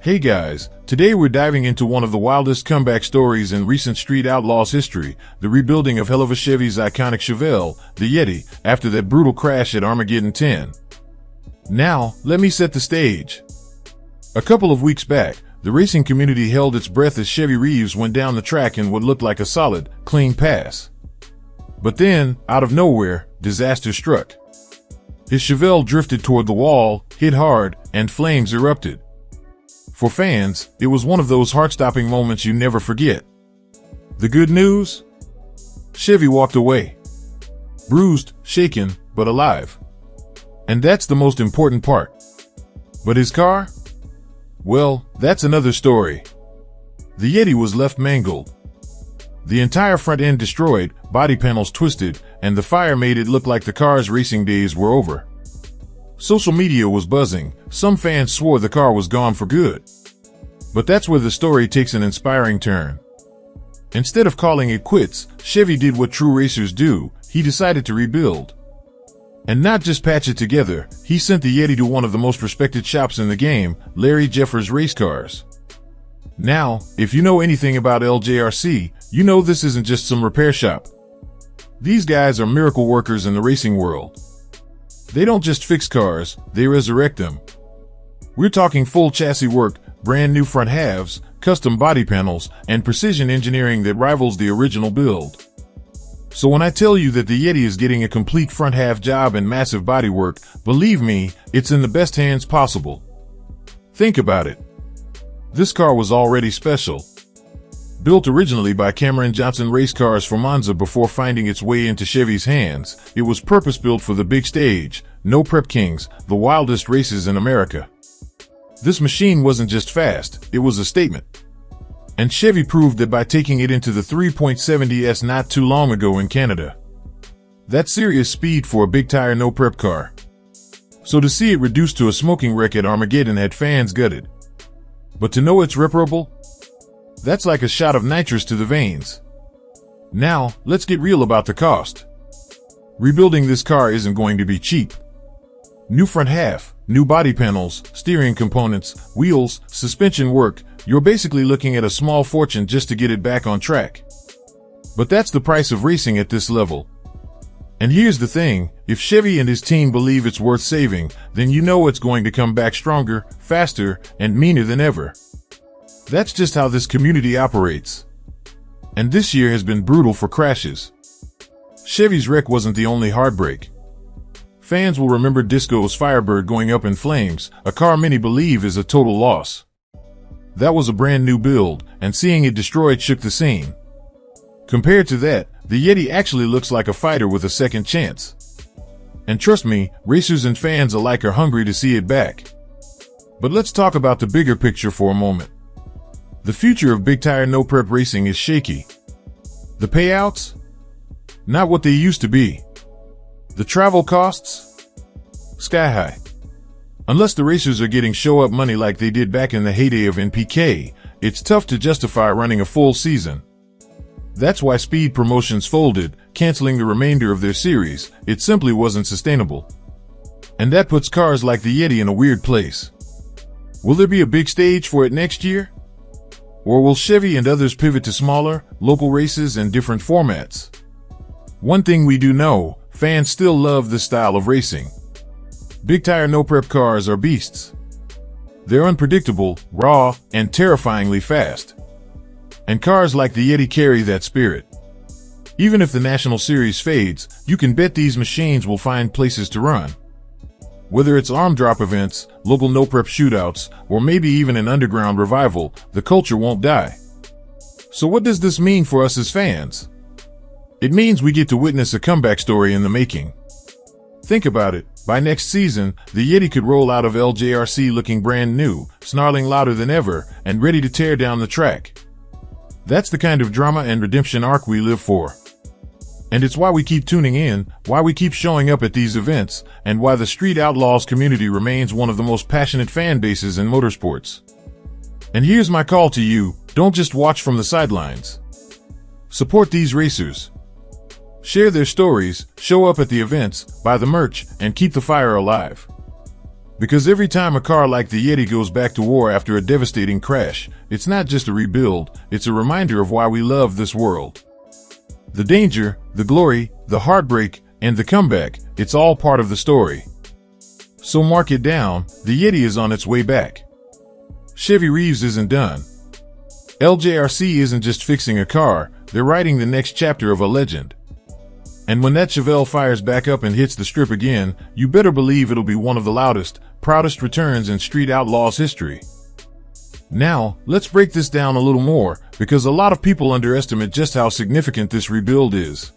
Hey guys, today we're diving into one of the wildest comeback stories in recent Street Outlaws history, the rebuilding of hell of a Chevy's iconic Chevelle, the Yeti, after that brutal crash at Armageddon 10. Now, let me set the stage. A couple of weeks back, the racing community held its breath as Chevy Reeves went down the track in what looked like a solid, clean pass. But then, out of nowhere, disaster struck. His Chevelle drifted toward the wall, hit hard, and flames erupted. For fans, it was one of those heart-stopping moments you never forget. The good news? Chevy walked away. Bruised, shaken, but alive. And that's the most important part. But his car? Well, that's another story. The Yeti was left mangled. The entire front end destroyed, body panels twisted, and the fire made it look like the car's racing days were over. Social media was buzzing. Some fans swore the car was gone for good. But that's where the story takes an inspiring turn. Instead of calling it quits, Chevy did what true racers do. He decided to rebuild. And not just patch it together, he sent the Yeti to one of the most respected shops in the game, Larry Jeffers Race Cars. Now, if you know anything about LJRC, you know this isn't just some repair shop. These guys are miracle workers in the racing world. They don't just fix cars, they resurrect them. We're talking full chassis work, brand new front halves, custom body panels, and precision engineering that rivals the original build. So when I tell you that the Yeti is getting a complete front half job and massive body work, believe me, it's in the best hands possible. Think about it. This car was already special. Built originally by Cameron Johnson Race Cars for Monza before finding its way into Chevy's hands, it was purpose-built for the big stage, no prep kings, the wildest races in America. This machine wasn't just fast, it was a statement. And Chevy proved that by taking it into the 3.70S not too long ago in Canada. That's serious speed for a big tire no prep car. So to see it reduced to a smoking wreck at Armageddon had fans gutted. But to know it's reparable? That's like a shot of nitrous to the veins. Now, let's get real about the cost. Rebuilding this car isn't going to be cheap. New front half, new body panels, steering components, wheels, suspension work, you're basically looking at a small fortune just to get it back on track. But that's the price of racing at this level. And here's the thing, if Chevy and his team believe it's worth saving, then you know it's going to come back stronger, faster, and meaner than ever. That's just how this community operates. And this year has been brutal for crashes. Chevy's wreck wasn't the only heartbreak. Fans will remember Disco's Firebird going up in flames, a car many believe is a total loss. That was a brand new build, and seeing it destroyed shook the scene. Compared to that, the Yeti actually looks like a fighter with a second chance. And trust me, racers and fans alike are hungry to see it back. But let's talk about the bigger picture for a moment. The future of big tire no prep racing is shaky. The payouts? Not what they used to be. The travel costs? Sky high. Unless the racers are getting show-up money like they did back in the heyday of NPK, it's tough to justify running a full season. That's why Speed Promotions folded, canceling the remainder of their series. It simply wasn't sustainable. And that puts cars like the Yeti in a weird place. Will there be a big stage for it next year? Or will Chevy and others pivot to smaller, local races and different formats? One thing we do know, fans still love this style of racing. Big tire no prep cars are beasts. They're unpredictable, raw, and terrifyingly fast. And cars like the Yeti carry that spirit. Even if the National Series fades, you can bet these machines will find places to run. Whether it's arm drop events, local no prep shootouts, or maybe even an underground revival, the culture won't die. So what does this mean for us as fans? It means we get to witness a comeback story in the making. Think about it, by next season, the Yeti could roll out of LJRC looking brand new, snarling louder than ever, and ready to tear down the track. That's the kind of drama and redemption arc we live for. And it's why we keep tuning in, why we keep showing up at these events, and why the Street Outlaws community remains one of the most passionate fan bases in motorsports. And here's my call to you, don't just watch from the sidelines. Support these racers. Share their stories, show up at the events, buy the merch, and keep the fire alive. Because every time a car like the Yeti goes back to war after a devastating crash, it's not just a rebuild, it's a reminder of why we love this world. The danger, the glory, the heartbreak, and the comeback, it's all part of the story. So mark it down, the Yeti is on its way back. Chevy Reeves isn't done. LJRC isn't just fixing a car, they're writing the next chapter of a legend. And when that Chevelle fires back up and hits the strip again, you better believe it'll be one of the loudest, proudest returns in Street Outlaws history. Now, let's break this down a little more, because a lot of people underestimate just how significant this rebuild is.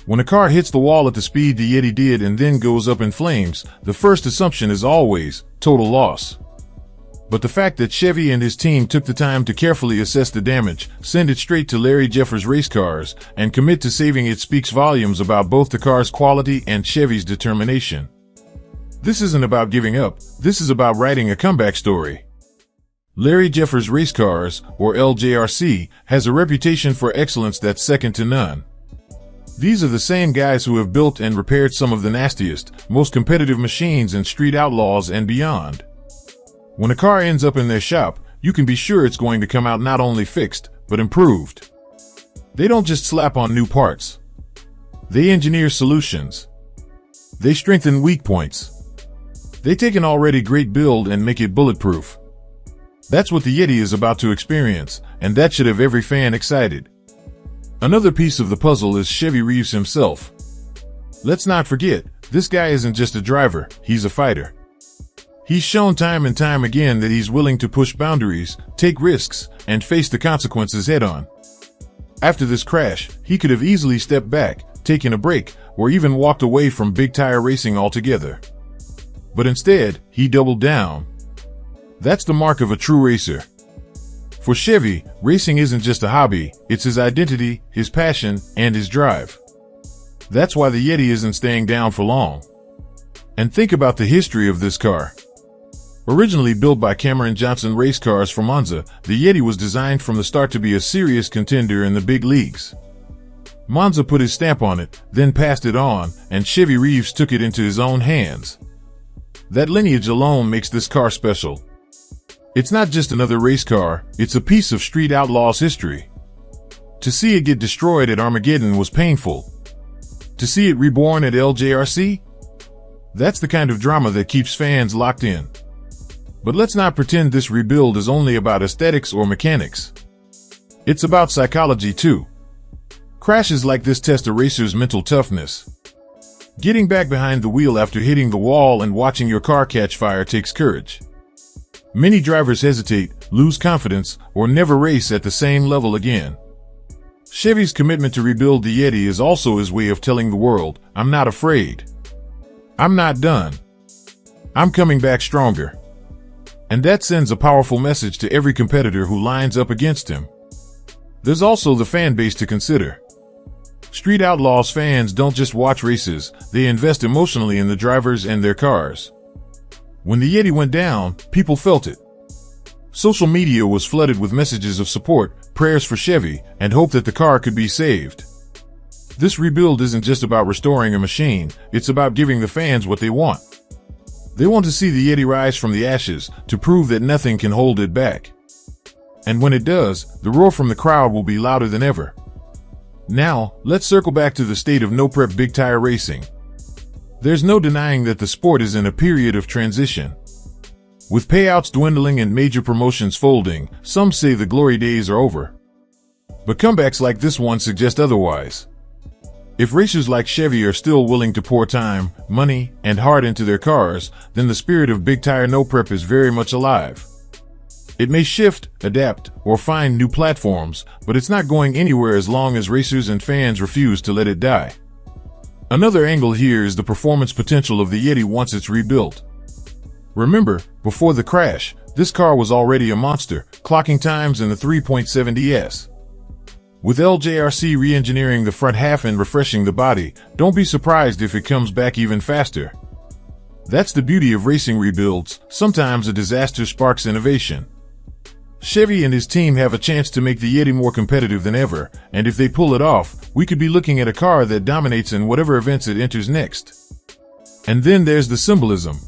When a car hits the wall at the speed the Yeti did and then goes up in flames, the first assumption is always total loss. But the fact that Chevy and his team took the time to carefully assess the damage, send it straight to Larry Jeffers Race Cars, and commit to saving it speaks volumes about both the car's quality and Chevy's determination. This isn't about giving up, this is about writing a comeback story. Larry Jeffers Race Cars, or LJRC, has a reputation for excellence that's second to none. These are the same guys who have built and repaired some of the nastiest, most competitive machines in Street Outlaws and beyond. When a car ends up in their shop, you can be sure it's going to come out not only fixed, but improved. They don't just slap on new parts. They engineer solutions. They strengthen weak points. They take an already great build and make it bulletproof. That's what the Yeti is about to experience, and that should have every fan excited. Another piece of the puzzle is Chevy Reeves himself. Let's not forget, this guy isn't just a driver, he's a fighter. He's shown time and time again that he's willing to push boundaries, take risks, and face the consequences head-on. After this crash, he could have easily stepped back, taken a break, or even walked away from big tire racing altogether. But instead, he doubled down. That's the mark of a true racer. For Chevy, racing isn't just a hobby, it's his identity, his passion, and his drive. That's why the Yeti isn't staying down for long. And think about the history of this car. Originally built by Cameron Johnson Race Cars for Monza, the Yeti was designed from the start to be a serious contender in the big leagues. Monza put his stamp on it, then passed it on, and Chevy Reeves took it into his own hands. That lineage alone makes this car special. It's not just another race car, it's a piece of Street Outlaws history. To see it get destroyed at Armageddon was painful. To see it reborn at LJRC? That's the kind of drama that keeps fans locked in. But let's not pretend this rebuild is only about aesthetics or mechanics. It's about psychology too. Crashes like this test a racer's mental toughness. Getting back behind the wheel after hitting the wall and watching your car catch fire takes courage. Many drivers hesitate, lose confidence, or never race at the same level again. Chevy's commitment to rebuild the Yeti is also his way of telling the world, I'm not afraid. I'm not done. I'm coming back stronger. And that sends a powerful message to every competitor who lines up against him. There's also the fan base to consider. Street Outlaws fans don't just watch races, they invest emotionally in the drivers and their cars. When the Yeti went down, people felt it. Social media was flooded with messages of support, prayers for Chevy, and hope that the car could be saved. This rebuild isn't just about restoring a machine, it's about giving the fans what they want. They want to see the Yeti rise from the ashes, to prove that nothing can hold it back. And when it does, the roar from the crowd will be louder than ever. Now, let's circle back to the state of no-prep big tire racing. There's no denying that the sport is in a period of transition. With payouts dwindling and major promotions folding, some say the glory days are over. But comebacks like this one suggest otherwise. If racers like Chevy are still willing to pour time, money, and heart into their cars, then the spirit of big tire no prep is very much alive. It may shift, adapt, or find new platforms, but it's not going anywhere as long as racers and fans refuse to let it die. Another angle here is the performance potential of the Yeti once it's rebuilt. Remember, before the crash, this car was already a monster, clocking times in the 3.70s. With LJRC re-engineering the front half and refreshing the body, don't be surprised if it comes back even faster. That's the beauty of racing rebuilds, sometimes a disaster sparks innovation. Chevy and his team have a chance to make the Yeti more competitive than ever, and if they pull it off, we could be looking at a car that dominates in whatever events it enters next. And then there's the symbolism.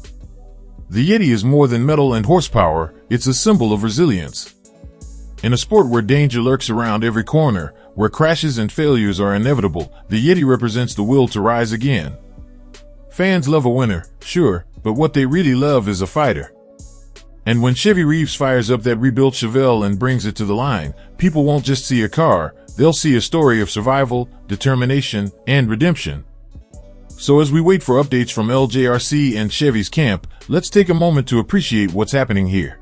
The Yeti is more than metal and horsepower, it's a symbol of resilience. In a sport where danger lurks around every corner, where crashes and failures are inevitable, the Yeti represents the will to rise again. Fans love a winner, sure, but what they really love is a fighter. And when Chevy Reeves fires up that rebuilt Chevelle and brings it to the line, people won't just see a car, they'll see a story of survival, determination, and redemption. So as we wait for updates from LJRC and Chevy's camp, let's take a moment to appreciate what's happening here.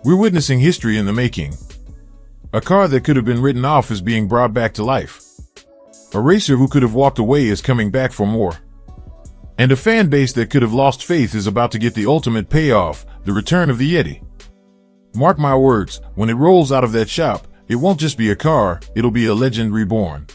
We're witnessing history in the making. A car that could have been written off is being brought back to life. A racer who could have walked away is coming back for more. And a fan base that could have lost faith is about to get the ultimate payoff, the return of the Yeti. Mark my words, when it rolls out of that shop, it won't just be a car, it'll be a legend reborn.